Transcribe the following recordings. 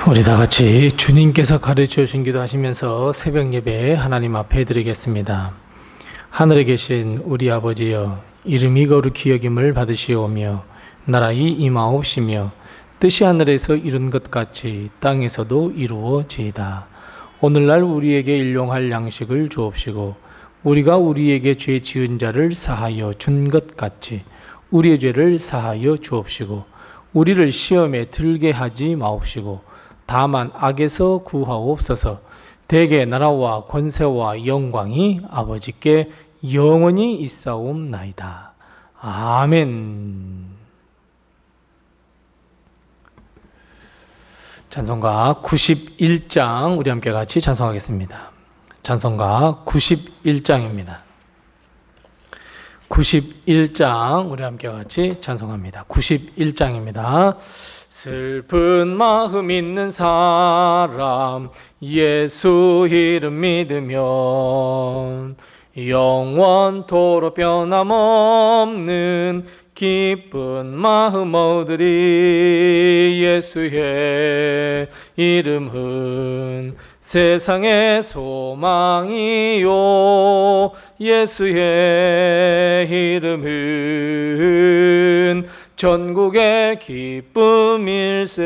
우리 다 같이 주님께서 가르쳐 주신 기도 하시면서 새벽 예배 하나님 앞에 드리겠습니다. 하늘에 계신 우리 아버지여, 이름이 거룩히 여김을 받으시오며 나라의 임하옵시며 뜻이 하늘에서 이룬 것 같이 땅에서도 이루어지이다. 오늘날 우리에게 일용할 양식을 주옵시고 우리가 우리에게 죄 지은 자를 사하여 준 것 같이 우리의 죄를 사하여 주옵시고 우리를 시험에 들게 하지 마옵시고 다만 악에서 구하옵소서. 대개 나라와 권세와 영광이 아버지께 영원히 있사옵나이다. 아멘. 찬송가 91장 우리 함께 같이 찬송하겠습니다. 찬송가 91장입니다. 91장 우리 함께 같이 찬송합니다. 91장입니다. 슬픈 마음 있는 사람 예수 이름 믿으면 영원토록 변함없는 기쁜 마음 얻으리. 예수의 이름은 세상의 소망이요 예수의 이름은 전국의 기쁨일세.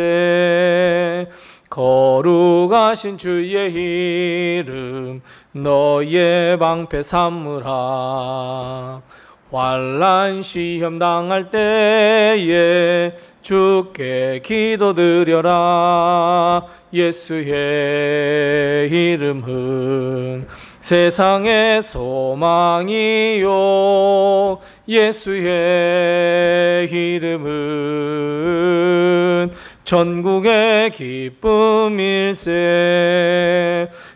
거룩하신 주의 이름 너의 방패 삼으라. 환난 시험 당할 때에 주께 기도드려라. 예수의 이름은 세상의 소망이요 예수의 이름은 전국의 기쁨일세.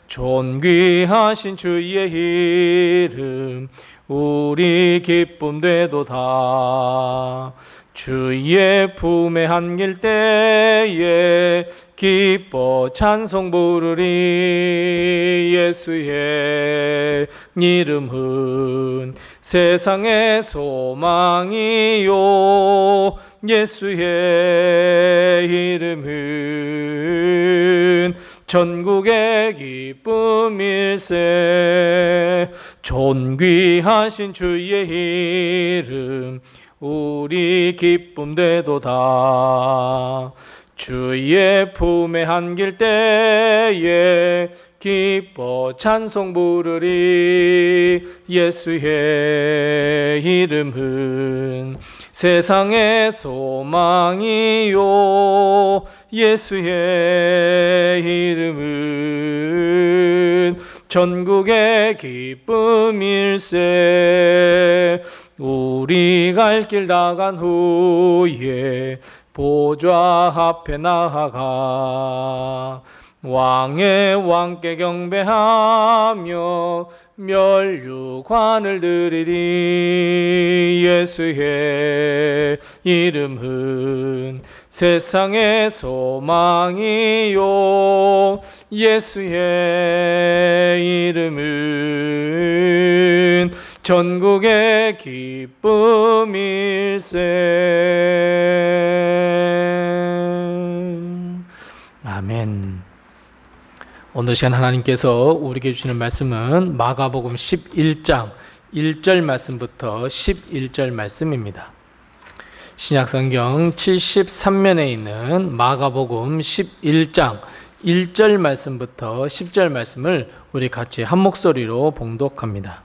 존귀하신 주의 이름 우리 기쁨 되도다. 주의 품에 안길 때에 기뻐 찬송 부르리. 예수의 이름은 세상의 소망이요 예수의 이름은 전국의 기쁨일세. 존귀하신 주의 이름 우리 기쁨 되도다. 주의 품에 안길 때에 기뻐 찬송 부르리. 예수의 이름은 세상의 소망이요 예수의 이름은 전국의 기쁨일세. 우리 갈 길 다 간 후에 보좌 앞에 나아가 왕의 왕께 경배하며 면류관을 드리리. 예수의 이름은 세상의 소망이요 예수의 이름은 전국의 기쁨일세. 아멘. 오늘 시간 하나님께서 우리에게 주시는 말씀은 마가복음 11장 1절 말씀부터 11절 말씀입니다. 신약성경 73면에 있는 마가복음 11장 1절 말씀부터 10절 말씀을 우리 같이 한 목소리로 봉독합니다.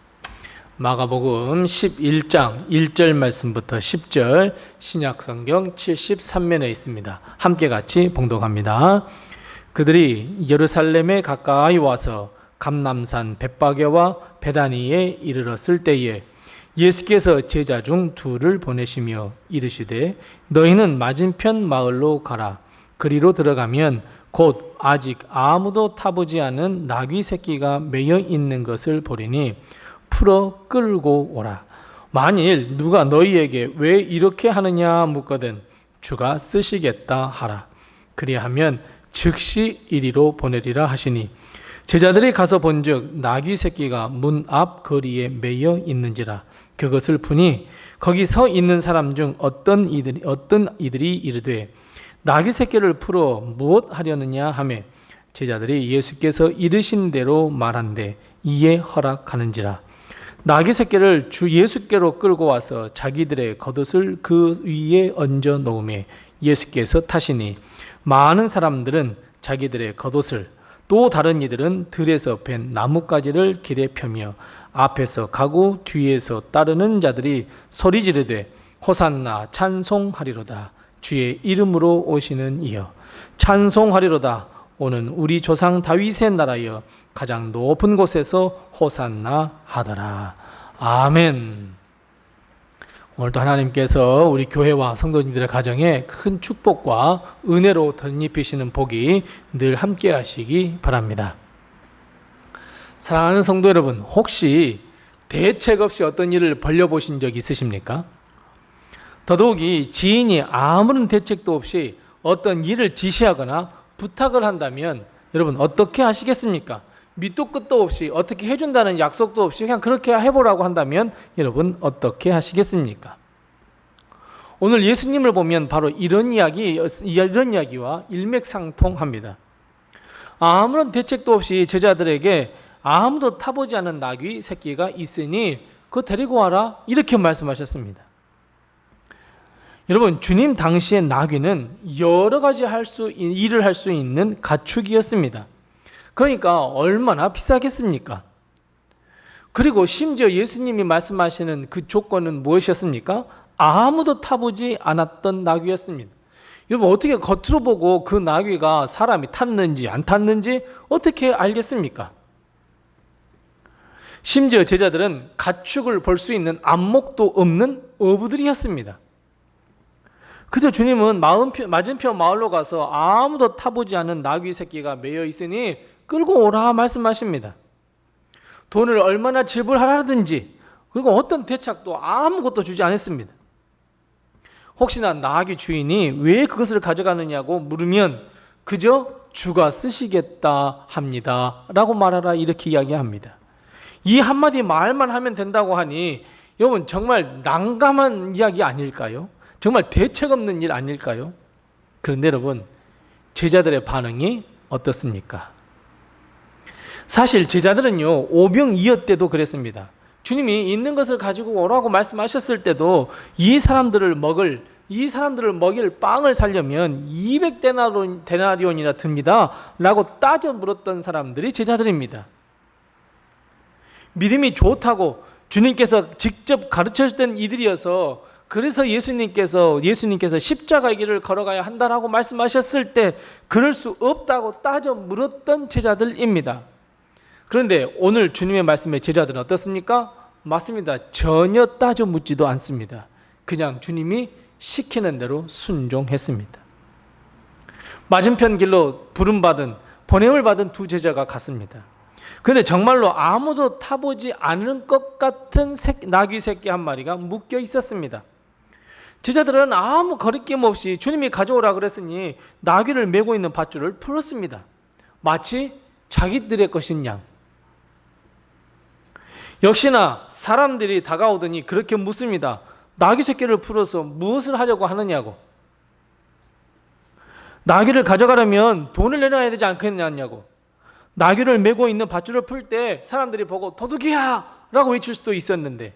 마가복음 11장 1절 말씀부터 10절 신약성경 73면에 있습니다. 함께 같이 봉독합니다. 그들이 예루살렘에 가까이 와서 감람산 벳바게와 베다니에 이르렀을 때에 예수께서 제자 중 둘을 보내시며 이르시되 너희는 맞은편 마을로 가라. 그리로 들어가면 곧 아직 아무도 타보지 않은 나귀 새끼가 매여 있는 것을 보리니 풀어 끌고 오라. 만일 누가 너희에게 왜 이렇게 하느냐 묻거든 주가 쓰시겠다 하라. 그리하면 즉시 이리로 보내리라 하시니 제자들이 가서 본즉 나귀 새끼가 문 앞 거리에 매여 있는지라. 그것을 보니 거기 서 있는 사람 중 어떤 이들이 이르되 나귀 새끼를 풀어 무엇 하려느냐 하매 제자들이 예수께서 이르신 대로 말한대 이에 허락하는지라. 나귀 새끼를 주 예수께로 끌고 와서 자기들의 겉옷을 그 위에 얹어 놓음에 예수께서 타시니 많은 사람들은 자기들의 겉옷을 또 다른 이들은 들에서 벤 나뭇가지를 길에 펴며 앞에서 가고 뒤에서 따르는 자들이 소리 지르되 호산나 찬송하리로다. 주의 이름으로 오시는 이여 찬송하리로다. 오는 우리 조상 다윗의 나라여 가장 높은 곳에서 호산나 하더라. 아멘. 오늘도 하나님께서 우리 교회와 성도님들의 가정에 큰 축복과 은혜로 덧입히시는 복이 늘 함께 하시기 바랍니다. 사랑하는 성도 여러분, 혹시 대책 없이 어떤 일을 벌려보신 적 있으십니까? 더더욱이 지인이 아무런 대책도 없이 어떤 일을 지시하거나 부탁을 한다면 여러분 어떻게 하시겠습니까? 밑도 끝도 없이 어떻게 해준다는 약속도 없이 그냥 그렇게 해보라고 한다면 여러분 어떻게 하시겠습니까? 오늘 예수님을 보면 바로 이런 이야기와 일맥상통합니다. 아무런 대책도 없이 제자들에게 아무도 타보지 않은 나귀 새끼가 있으니 그거 데리고 와라 이렇게 말씀하셨습니다. 여러분 주님 당시의 나귀는 여러 가지 일을 할 수 있는 가축이었습니다. 그러니까 얼마나 비싸겠습니까? 그리고 심지어 예수님이 말씀하시는 그 조건은 무엇이었습니까? 아무도 타보지 않았던 나귀였습니다. 여러분 어떻게 겉으로 보고 그 나귀가 사람이 탔는지 안 탔는지 어떻게 알겠습니까? 심지어 제자들은 가축을 볼 수 있는 안목도 없는 어부들이었습니다. 그래서 주님은 맞은편 마을로 가서 아무도 타보지 않은 나귀 새끼가 매여 있으니 끌고 오라 말씀하십니다. 돈을 얼마나 지불하라든지 그리고 어떤 대책도 아무것도 주지 않았습니다. 혹시나 나귀 주인이 왜 그것을 가져가느냐고 물으면 그저 주가 쓰시겠다 합니다 라고 말하라 이렇게 이야기합니다. 이 한마디 말만 하면 된다고 하니 여러분 정말 난감한 이야기 아닐까요? 정말 대책 없는 일 아닐까요? 그런데 여러분 제자들의 반응이 어떻습니까? 사실 제자들은요 오병이어 때도 그랬습니다. 주님이 있는 것을 가지고 오라고 말씀하셨을 때도 이 사람들을 먹일 빵을 살려면 200데나리온이나 듭니다 라고 따져 물었던 사람들이 제자들입니다. 믿음이 좋다고 주님께서 직접 가르쳐주던 이들이어서 그래서 예수님께서 십자가의 길을 걸어가야 한다라고 말씀하셨을 때 그럴 수 없다고 따져 물었던 제자들입니다. 그런데 오늘 주님의 말씀에 제자들은 어떻습니까? 맞습니다. 전혀 따져 묻지도 않습니다. 그냥 주님이 시키는 대로 순종했습니다. 맞은편 길로 보냄을 받은 두 제자가 갔습니다. 그런데 정말로 아무도 타보지 않은 것 같은 나귀 새끼 한 마리가 묶여 있었습니다. 제자들은 아무 거리낌 없이 주님이 가져오라 그랬으니 나귀를 메고 있는 밧줄을 풀었습니다. 마치 자기들의 것인 양. 역시나 사람들이 다가오더니 그렇게 묻습니다. 나귀 새끼를 풀어서 무엇을 하려고 하느냐고. 나귀를 가져가려면 돈을 내놔야 되지 않겠냐고. 나귀를 메고 있는 밧줄을 풀 때 사람들이 보고 도둑이야! 라고 외칠 수도 있었는데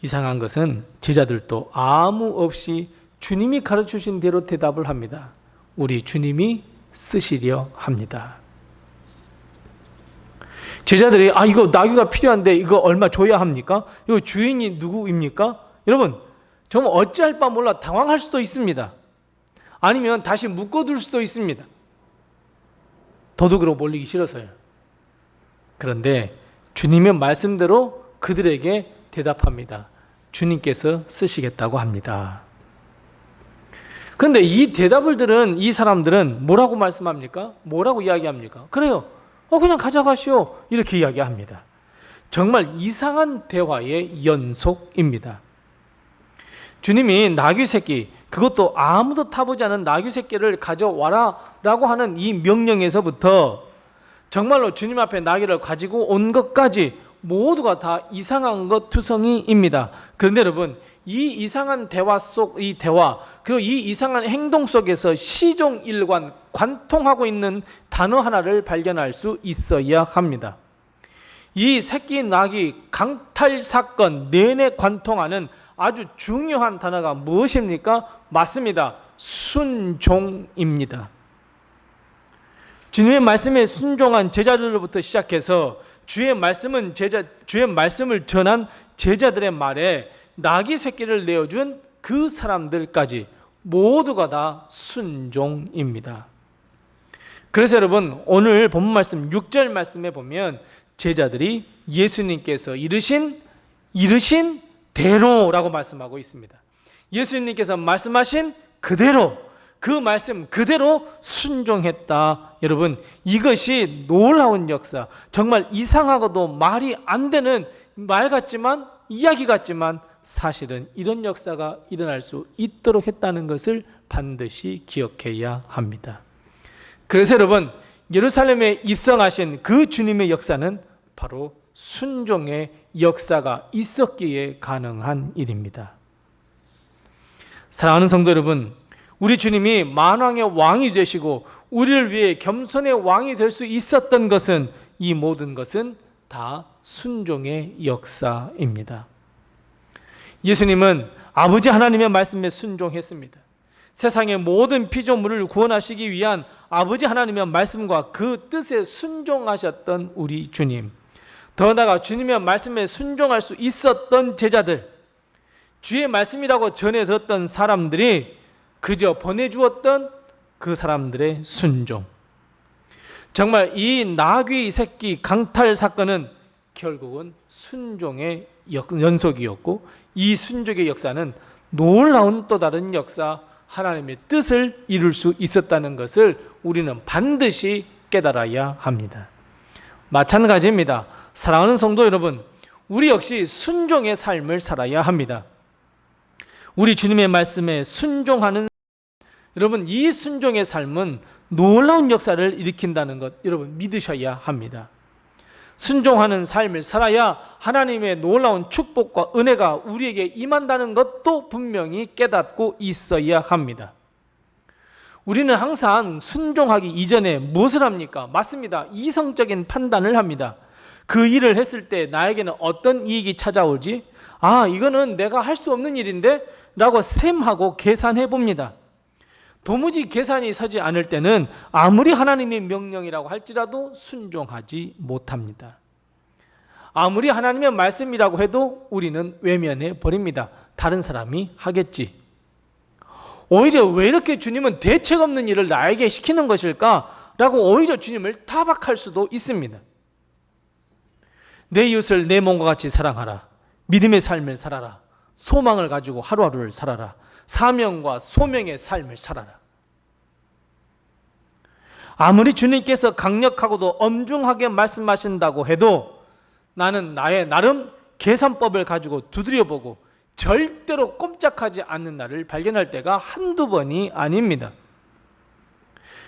이상한 것은 제자들도 아무 없이 주님이 가르치신 대로 대답을 합니다. 우리 주님이 쓰시려 합니다. 제자들이 이거 나귀가 필요한데 이거 얼마 줘야 합니까? 이거 주인이 누구입니까? 여러분 정말 어찌할 바 몰라 당황할 수도 있습니다. 아니면 다시 묶어둘 수도 있습니다. 도둑으로 몰리기 싫어서요. 그런데 주님의 말씀대로 그들에게 대답합니다. 주님께서 쓰시겠다고 합니다. 그런데 이 대답을 들은 이 사람들은 뭐라고 말씀합니까? 뭐라고 이야기합니까? 그래요. 그냥 가져가시오. 이렇게 이야기합니다. 정말 이상한 대화의 연속입니다. 주님이 나귀 새끼, 그것도 아무도 타보지 않은 나귀 새끼를 가져와라 라고 하는 이 명령에서부터 정말로 주님 앞에 나귀를 가지고 온 것까지 모두가 다 이상한 것 투성이입니다. 그런데 여러분, 이 이상한 대화 속, 이 대화, 그리고 이 이상한 행동 속에서 시종일관 관통하고 있는 단어 하나를 발견할 수 있어야 합니다. 이 새끼 나귀 강탈 사건 내내 관통하는 아주 중요한 단어가 무엇입니까? 맞습니다. 순종입니다. 주님의 말씀에 순종한 제자들로부터 시작해서 주의 말씀을 전한 제자들의 말에 나귀 새끼를 내어준 그 사람들까지 모두가 다 순종입니다. 그래서 여러분, 오늘 본문 말씀 6절 말씀에 보면 제자들이 예수님께서 이르신 대로라고 말씀하고 있습니다. 예수님께서 말씀하신 그대로, 그 말씀 그대로 순종했다. 여러분, 이것이 놀라운 역사, 정말 이상하고도 말이 안 되는 말 같지만, 이야기 같지만 사실은 이런 역사가 일어날 수 있도록 했다는 것을 반드시 기억해야 합니다. 그래서 여러분, 예루살렘에 입성하신 그 주님의 역사는 바로 순종의 역사가 있었기에 가능한 일입니다. 사랑하는 성도 여러분, 우리 주님이 만왕의 왕이 되시고 우리를 위해 겸손의 왕이 될 수 있었던 것은, 이 모든 것은 다 순종의 역사입니다. 예수님은 아버지 하나님의 말씀에 순종했습니다. 세상의 모든 피조물을 구원하시기 위한 아버지 하나님의 말씀과 그 뜻에 순종하셨던 우리 주님, 더 나아가 주님의 말씀에 순종할 수 있었던 제자들, 주의 말씀이라고 전해 들었던 사람들이 그저 보내주었던 그 사람들의 순종. 정말 이 나귀 새끼 강탈 사건은 결국은 순종의 연속이었고, 이 순종의 역사는 놀라운 또 다른 역사, 하나님의 뜻을 이룰 수 있었다는 것을 우리는 반드시 깨달아야 합니다. 마찬가지입니다. 사랑하는 성도 여러분, 우리 역시 순종의 삶을 살아야 합니다. 우리 주님의 말씀에 순종하는, 여러분, 이 순종의 삶은 놀라운 역사를 일으킨다는 것, 여러분 믿으셔야 합니다. 순종하는 삶을 살아야 하나님의 놀라운 축복과 은혜가 우리에게 임한다는 것도 분명히 깨닫고 있어야 합니다. 우리는 항상 순종하기 이전에 무엇을 합니까? 맞습니다. 이성적인 판단을 합니다. 그 일을 했을 때 나에게는 어떤 이익이 찾아오지? 이거는 내가 할 수 없는 일인데? 라고 셈하고 계산해 봅니다. 도무지 계산이 서지 않을 때는 아무리 하나님의 명령이라고 할지라도 순종하지 못합니다. 아무리 하나님의 말씀이라고 해도 우리는 외면해 버립니다. 다른 사람이 하겠지. 오히려 왜 이렇게 주님은 대책 없는 일을 나에게 시키는 것일까? 라고 오히려 주님을 타박할 수도 있습니다. 내 이웃을 내 몸과 같이 사랑하라. 믿음의 삶을 살아라. 소망을 가지고 하루하루를 살아라. 사명과 소명의 삶을 살아라. 아무리 주님께서 강력하고도 엄중하게 말씀하신다고 해도 나는 나의 나름 계산법을 가지고 두드려보고 절대로 꼼짝하지 않는 나를 발견할 때가 한두 번이 아닙니다.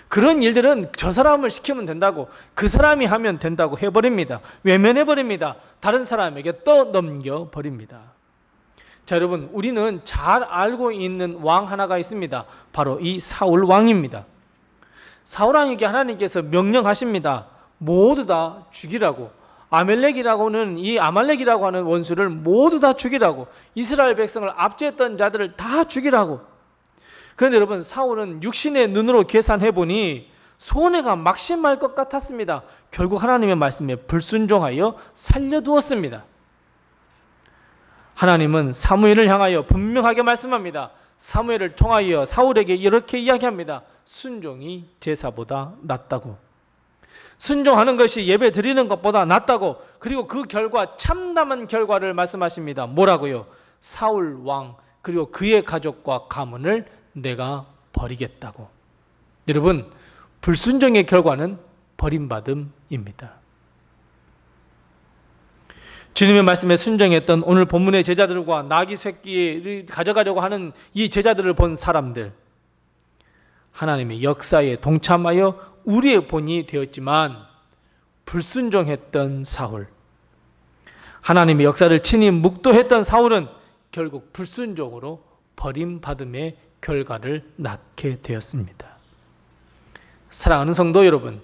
그런 일들은 저 사람을 시키면 된다고, 그 사람이 하면 된다고 해버립니다. 외면해버립니다. 다른 사람에게 떠넘겨버립니다. 자, 여러분, 우리는 잘 알고 있는 왕 하나가 있습니다. 바로 이 사울 왕입니다. 사울 왕에게 하나님께서 명령하십니다. 모두 다 죽이라고. 아말렉이라고 하는 원수를 모두 다 죽이라고. 이스라엘 백성을 압제했던 자들을 다 죽이라고. 그런데 여러분, 사울은 육신의 눈으로 계산해 보니 손해가 막심할 것 같았습니다. 결국 하나님의 말씀에 불순종하여 살려두었습니다. 하나님은 사무엘을 향하여 분명하게 말씀합니다. 사무엘을 통하여 사울에게 이렇게 이야기합니다. 순종이 제사보다 낫다고. 순종하는 것이 예배 드리는 것보다 낫다고. 그리고 그 결과, 참담한 결과를 말씀하십니다. 뭐라고요? 사울 왕 그리고 그의 가족과 가문을 내가 버리겠다고. 여러분, 불순종의 결과는 버림받음입니다. 주님의 말씀에 순종했던 오늘 본문의 제자들과 나귀 새끼를 가져가려고 하는 이 제자들을 본 사람들, 하나님의 역사에 동참하여 우리의 본이 되었지만 불순종했던 사울, 하나님의 역사를 친히 묵도했던 사울은 결국 불순종으로 버림받음의 결과를 낳게 되었습니다. 사랑하는 성도 여러분,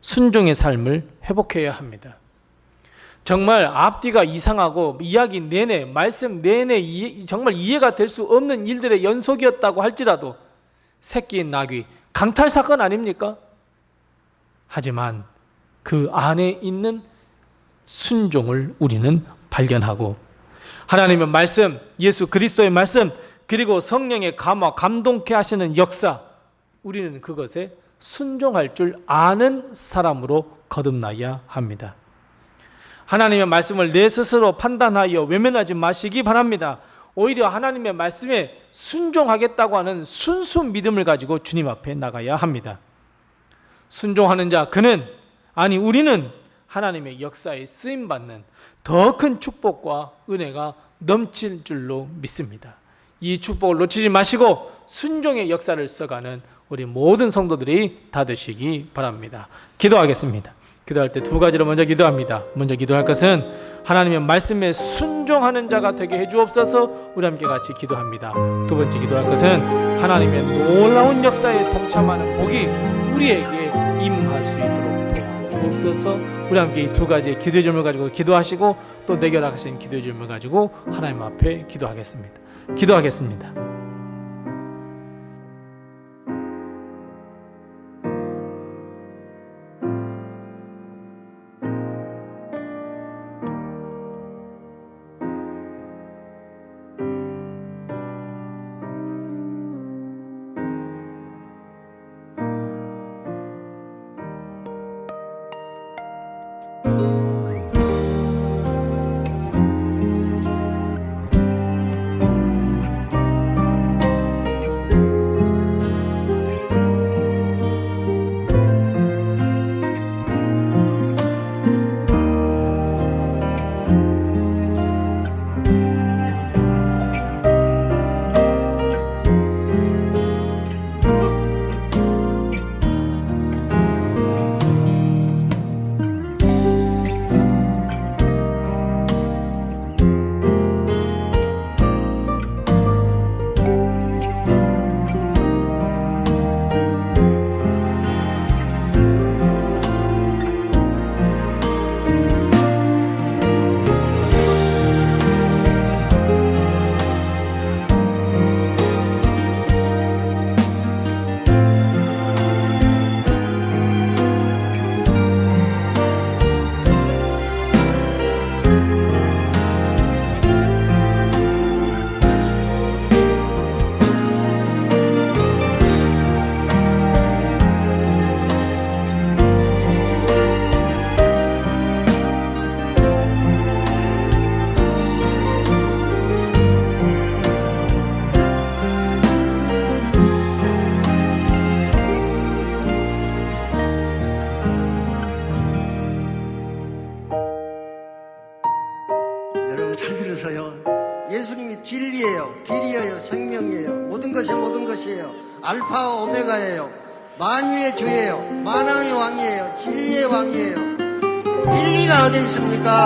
순종의 삶을 회복해야 합니다. 정말 앞뒤가 이상하고 이야기 내내, 말씀 내내 정말 이해가 될 수 없는 일들의 연속이었다고 할지라도 새끼인 나귀, 강탈 사건 아닙니까? 하지만 그 안에 있는 순종을 우리는 발견하고 하나님의 말씀, 예수 그리스도의 말씀, 그리고 성령의 감화, 감동케 하시는 역사, 우리는 그것에 순종할 줄 아는 사람으로 거듭나야 합니다. 하나님의 말씀을 내 스스로 판단하여 외면하지 마시기 바랍니다. 오히려 하나님의 말씀에 순종하겠다고 하는 순수 믿음을 가지고 주님 앞에 나가야 합니다. 순종하는 자, 우리는 하나님의 역사에 쓰임받는 더 큰 축복과 은혜가 넘칠 줄로 믿습니다. 이 축복을 놓치지 마시고 순종의 역사를 써가는 우리 모든 성도들이 다 되시기 바랍니다. 기도하겠습니다. 기도할 때 두 가지로 먼저 기도합니다. 먼저 기도할 것은 하나님의 말씀에 순종하는 자가 되게 해주옵소서. 우리 함께 같이 기도합니다. 두 번째 기도할 것은 하나님의 놀라운 역사에 동참하는 복이 우리에게 임할 수 있도록 도와주옵소서. 우리 함께 이 두 가지의 기도의 질문을 가지고 기도하시고 또 내결하신 기도의 질문을 가지고 하나님 앞에 기도하겠습니다. 기도하겠습니다. 여러분 잘 들으세요. 예수님이 진리예요, 길이에요, 생명이에요. 모든 것이 모든 것이에요. 알파와 오메가예요. 만유의 주예요. 만왕의 왕이에요. 진리의 왕이에요. 진리가 어디 있습니까?